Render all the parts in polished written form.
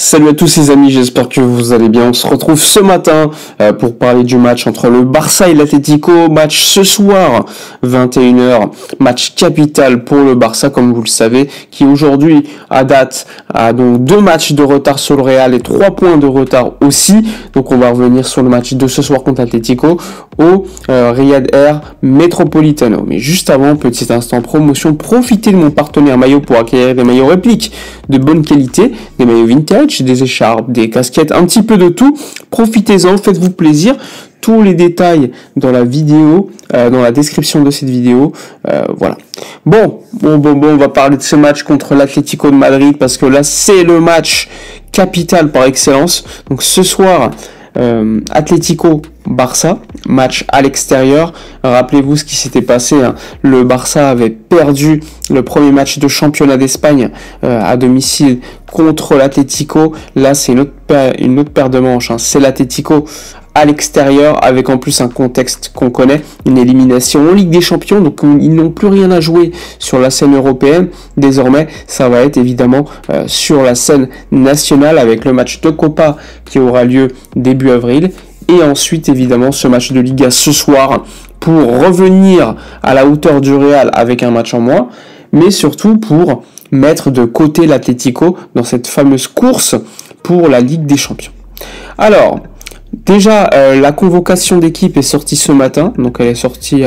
Salut à tous les amis, j'espère que vous allez bien. On se retrouve ce matin pour parler du match entre le Barça et l'Atlético. Match ce soir, 21h, match capital pour le Barça, comme vous le savez, qui aujourd'hui, à date, a donc 2 matchs de retard sur le Real et 3 points de retard aussi. Donc on va revenir sur le match de ce soir contre l'Atlético au Riyad Air Metropolitano. Mais juste avant, petit instant promotion, profitez de mon partenaire maillot pour acquérir des maillots répliques de bonne qualité, des maillots vintage, des écharpes, des casquettes, un petit peu de tout. Profitez-en, faites-vous plaisir. Tous les détails dans la vidéo, dans la description de cette vidéo. Voilà. Bon, on va parler de ce match contre l'Atlético de Madrid parce que là, c'est le match capital par excellence. Donc ce soir, Atlético-Barça, match à l'extérieur. Rappelez-vous ce qui s'était passé, hein. Le Barça avait perdu le premier match de championnat d'Espagne à domicile contre l'Atlético. Là, c'est une autre paire de manches, hein. C'est l'Atlético à l'extérieur, avec en plus un contexte qu'on connaît, une élimination en Ligue des Champions, donc ils n'ont plus rien à jouer sur la scène européenne. Désormais, ça va être évidemment sur la scène nationale avec le match de Copa qui aura lieu début avril, et ensuite évidemment ce match de Liga ce soir pour revenir à la hauteur du Real avec un match en moins, mais surtout pour mettre de côté l'Atlético dans cette fameuse course pour la Ligue des Champions. Alors, déjà, la convocation d'équipe est sortie ce matin, donc elle est sortie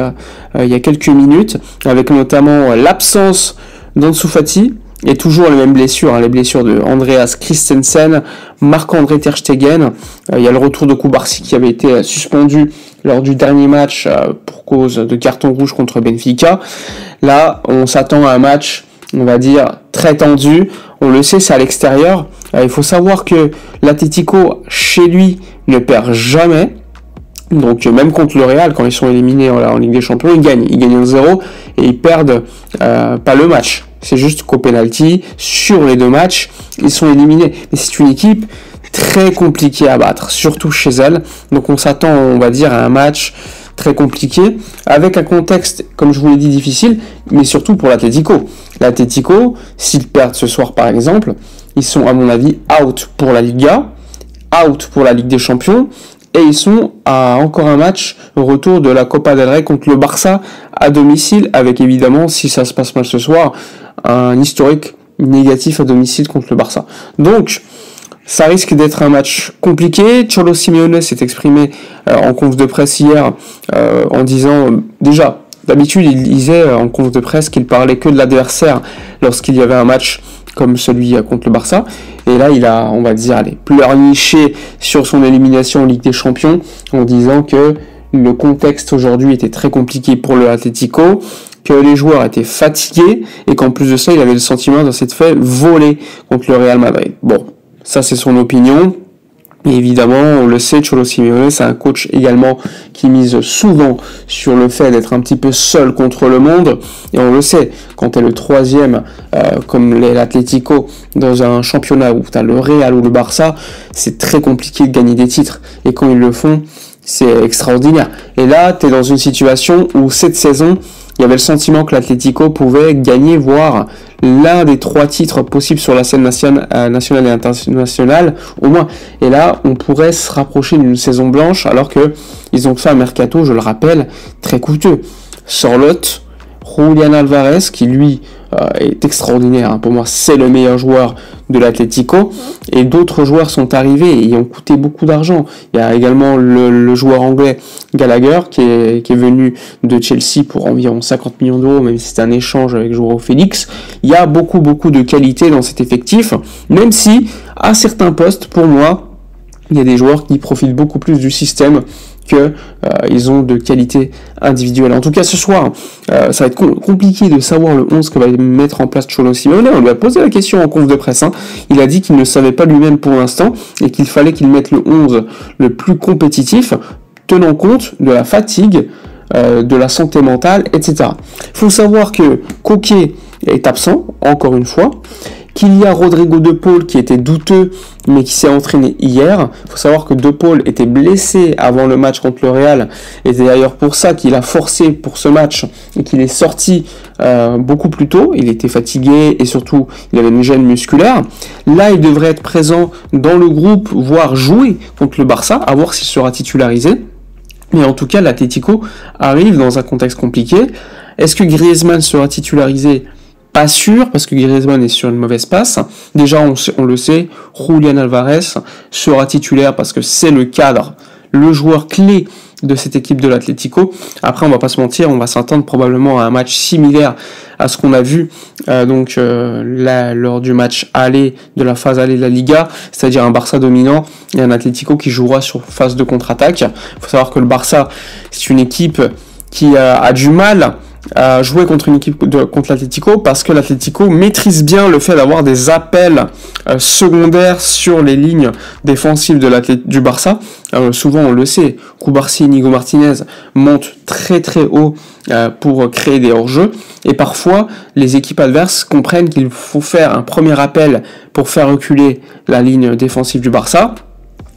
il y a quelques minutes, avec notamment l'absence d'Ansu Fati, et toujours les mêmes blessures, hein, les blessures de Andreas Christensen, Marc-André Ter Stegen. Il y a le retour de Kubarsi qui avait été suspendu lors du dernier match pour cause de carton rouge contre Benfica. Là, on s'attend à un match, on va dire, très tendu. On le sait, c'est à l'extérieur. Il faut savoir que l'Atlético, chez lui, ne perd jamais. Donc même contre le Real, quand ils sont éliminés en Ligue des Champions, ils gagnent 1-0 et ils perdent pas le match. C'est juste qu'au penalty, sur les 2 matchs, ils sont éliminés. Mais c'est une équipe très compliquée à battre, surtout chez elle. Donc on s'attend, on va dire, à un match très compliqué, avec un contexte, comme je vous l'ai dit, difficile, mais surtout pour l'Atlético. L'Atlético, s'ils perdent ce soir par exemple, ils sont à mon avis out pour la Liga, out pour la Ligue des Champions, et ils sont à encore un match au retour de la Copa del Rey contre le Barça à domicile, avec évidemment, si ça se passe mal ce soir, un historique négatif à domicile contre le Barça. Donc, ça risque d'être un match compliqué. Cholo Simeone s'est exprimé en conf de presse hier en disant, déjà, d'habitude il disait en conf de presse qu'il parlait que de l'adversaire lorsqu'il y avait un match comme celui contre le Barça, et là il a, on va dire, pleurniché sur son élimination en Ligue des Champions en disant que le contexte aujourd'hui était très compliqué pour le Atlético, que les joueurs étaient fatigués et qu'en plus de ça il avait le sentiment de s'être fait voler contre le Real Madrid. Bon, ça c'est son opinion. Et évidemment, on le sait, Cholo Simeone, c'est un coach également qui mise souvent sur le fait d'être un petit peu seul contre le monde. Et on le sait, quand tu es le 3e, comme l'Atlético, dans un championnat où tu as le Real ou le Barça, c'est très compliqué de gagner des titres. Et quand ils le font, c'est extraordinaire. Et là, tu es dans une situation où cette saison, il y avait le sentiment que l'Atlético pouvait gagner, voire l'un des 3 titres possibles sur la scène nationale et internationale, au moins. Et là, on pourrait se rapprocher d'une saison blanche, alors que ils ont fait un mercato, je le rappelle, très coûteux. Sorloth, Julián Álvarez, qui lui est extraordinaire, hein. Pour moi, c'est le meilleur joueur de l'Atlético, et d'autres joueurs sont arrivés et ont coûté beaucoup d'argent. Il y a également le joueur anglais Gallagher qui est venu de Chelsea pour environ 50 millions d'euros, même si c'est un échange avec João Félix. Il y a beaucoup de qualité dans cet effectif, même si à certains postes, pour moi, il y a des joueurs qui profitent beaucoup plus du système que ils ont de qualité individuelle. En tout cas, ce soir, ça va être compliqué de savoir le 11 que va mettre en place Cholo Simeone. On lui a posé la question en conf de presse, hein. Il a dit qu'il ne savait pas lui-même pour l'instant et qu'il fallait qu'il mette le 11 le plus compétitif, tenant compte de la fatigue, de la santé mentale, etc. Il faut savoir que Koké est absent, encore une fois, qu'il y a Rodrigo De Paul qui était douteux mais qui s'est entraîné hier. Il faut savoir que De Paul était blessé avant le match contre le Real et c'est d'ailleurs pour ça qu'il a forcé pour ce match et qu'il est sorti beaucoup plus tôt. Il était fatigué et surtout il avait une gêne musculaire. Là il devrait être présent dans le groupe, voire jouer contre le Barça, à voir s'il sera titularisé. Mais en tout cas l'Atlético arrive dans un contexte compliqué. Est-ce que Griezmann sera titularisé ? Pas sûr, parce que Griezmann est sur une mauvaise passe. Déjà, on le sait, Julián Álvarez sera titulaire parce que c'est le cadre, le joueur clé de cette équipe de l'Atlético. Après, on va pas se mentir, on va s'attendre probablement à un match similaire à ce qu'on a vu là, lors du match aller de la phase aller de la Liga, c'est-à-dire un Barça dominant et un Atlético qui jouera sur phase de contre-attaque. Il faut savoir que le Barça, c'est une équipe qui a du mal à jouer contre une équipe contre l'Atlético parce que l'Atlético maîtrise bien le fait d'avoir des appels secondaires sur les lignes défensives du Barça. Souvent on le sait, Cubarsí, Inigo Martinez montent très très haut pour créer des hors-jeux et parfois les équipes adverses comprennent qu'il faut faire un premier appel pour faire reculer la ligne défensive du Barça,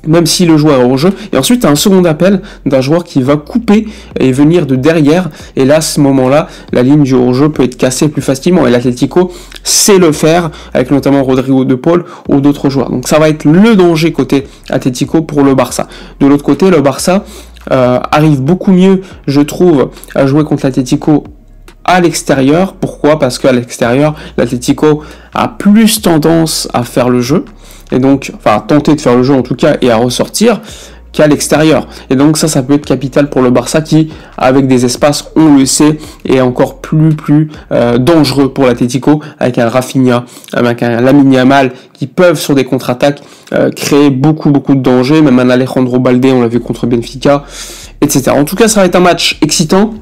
même si le joueur est hors jeu, et ensuite un second appel d'un joueur qui va couper et venir de derrière, et là, à ce moment-là, la ligne du hors-jeu peut être cassée plus facilement, et l'Atlético sait le faire, avec notamment Rodrigo De Paul ou d'autres joueurs. Donc ça va être le danger côté Atlético pour le Barça. De l'autre côté, le Barça arrive beaucoup mieux, je trouve, à jouer contre l'Atlético à l'extérieur. Pourquoi ? Parce qu'à l'extérieur, l'Atlético a plus tendance à faire le jeu, et donc, enfin, tenter de faire le jeu en tout cas, et à ressortir, qu'à l'extérieur. Et donc ça peut être capital pour le Barça qui, avec des espaces, on le sait, est encore plus dangereux pour l'Atlético, avec un Rafinha, avec un Lamine Yamal, qui peuvent, sur des contre-attaques, créer beaucoup de dangers, même un Alejandro Balde, on l'a vu contre Benfica, etc. En tout cas, ça va être un match excitant,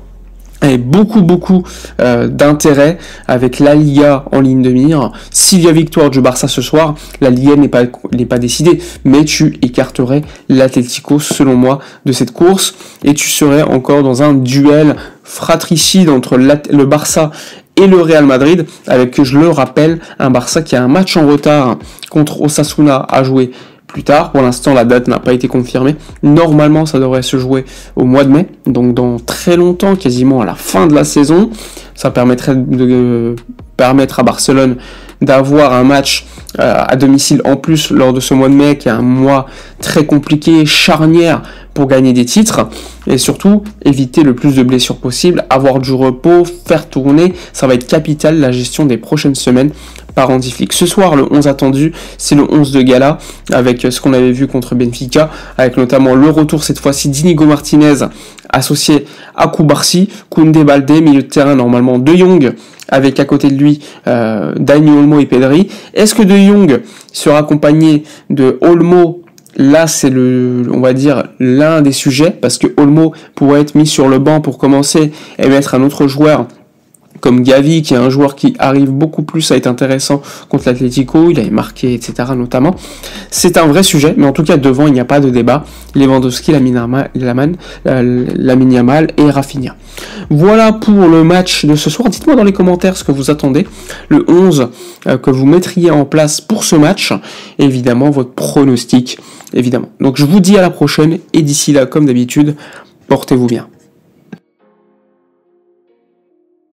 et beaucoup d'intérêt avec la Liga en ligne de mire. S'il y a victoire du Barça ce soir, la Liga n'est pas décidée, mais tu écarterais l'Atlético selon moi de cette course et tu serais encore dans un duel fratricide entre le Barça et le Real Madrid, avec, je le rappelle, un Barça qui a un match en retard contre Osasuna à jouer plus tard. Pour l'instant, la date n'a pas été confirmée. Normalement, ça devrait se jouer au mois de mai, donc dans très longtemps, quasiment à la fin de la saison. Ça permettrait de permettre à Barcelone d'avoir un match à domicile en plus lors de ce mois de mai, qui est un mois très compliqué, charnière pour gagner des titres, et surtout éviter le plus de blessures possible, avoir du repos, faire tourner. Ça va être capital, la gestion des prochaines semaines par Hansi Flick. Ce soir, le 11 attendu, c'est le 11 de gala, avec ce qu'on avait vu contre Benfica, avec notamment le retour cette fois-ci d'Inigo Martinez, associé à Cubarsí, Koundé, Balde, milieu de terrain normalement De Jong, avec à côté de lui Dani Olmo et Pedri. Est-ce que De Jong sera accompagné de Olmo ? Là, c'est on va dire, l'un des sujets, parce que Olmo pourrait être mis sur le banc pour commencer et mettre un autre joueur comme Gavi, qui est un joueur qui arrive beaucoup plus à être intéressant contre l'Atlético, il avait marqué, etc. notamment. C'est un vrai sujet, mais en tout cas, devant, il n'y a pas de débat. Lewandowski, Lamine Yamal et Rafinha. Voilà pour le match de ce soir. Dites-moi dans les commentaires ce que vous attendez, le 11 que vous mettriez en place pour ce match, et évidemment, votre pronostic, évidemment. Donc, je vous dis à la prochaine, et d'ici là, comme d'habitude, portez-vous bien.